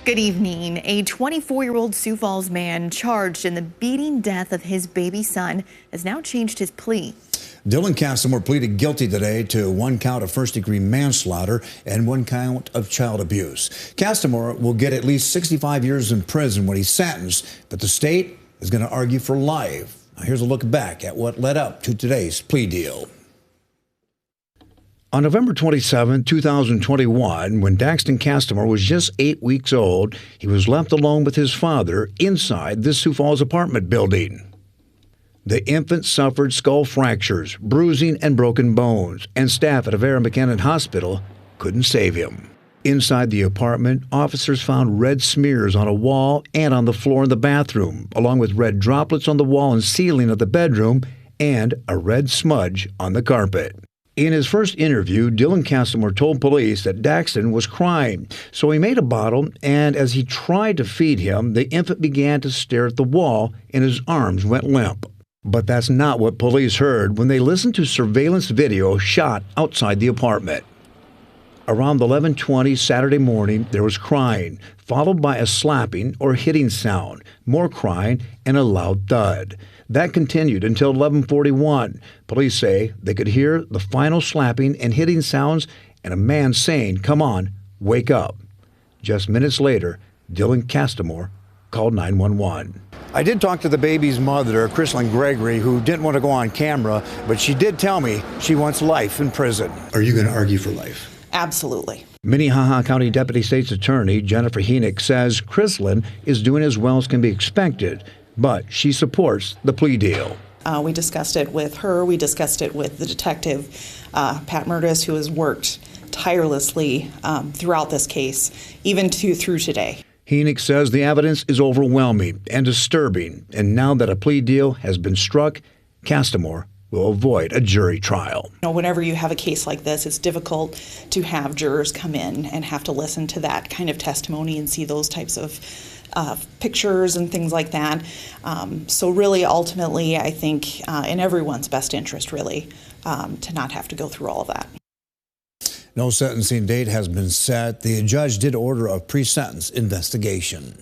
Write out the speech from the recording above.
Good evening. A 24-year-old Sioux Falls man charged in the beating death of his baby son has now changed his plea. Dylan Castamore pleaded guilty today to 1 count of first-degree manslaughter and 1 count of child abuse. Castamore will get at least 65 years in prison when he's sentenced, but the state is going to argue for life. Now here's a look back at what led up to today's plea deal. On November 27, 2021, when Daxton Castamore was just 8 weeks old, he was left alone with his father inside the Sioux Falls apartment building. The infant suffered skull fractures, bruising, and broken bones, and staff at Avera McKinnon Hospital couldn't save him. Inside the apartment, officers found red smears on a wall and on the floor in the bathroom, along with red droplets on the wall and ceiling of the bedroom, and a red smudge on the carpet. In his first interview, Dylan Castamore told police that Daxton was crying, so he made a bottle, and as he tried to feed him, the infant began to stare at the wall and his arms went limp. But that's not what police heard when they listened to surveillance video shot outside the apartment. Around 11:20 Saturday morning, there was crying, followed by a slapping or hitting sound, more crying, and a loud thud. That continued until 11:41. Police say they could hear the final slapping and hitting sounds and a man saying, "Come on, wake up." Just minutes later, Dylan Castamore called 911. I did talk to the baby's mother, Chrislyn Gregory, who didn't want to go on camera, but she did tell me she wants life in prison. Are you going to argue for life? Absolutely. Minnehaha County Deputy State's Attorney Jennifer Heenick says Chrislyn is doing as well as can be expected, but she supports the plea deal. We discussed it with her. We discussed it with the detective, Pat Murtis, who has worked tirelessly throughout this case, even through today. Heenick says the evidence is overwhelming and disturbing, and now that a plea deal has been struck, Castamore will avoid a jury trial. Whenever you have a case like this, it's difficult to have jurors come in and have to listen to that kind of testimony and see those types of pictures and things like that. So really, ultimately, I think in everyone's best interest, really, to not have to go through all of that. No sentencing date has been set. The judge did order a pre-sentence investigation.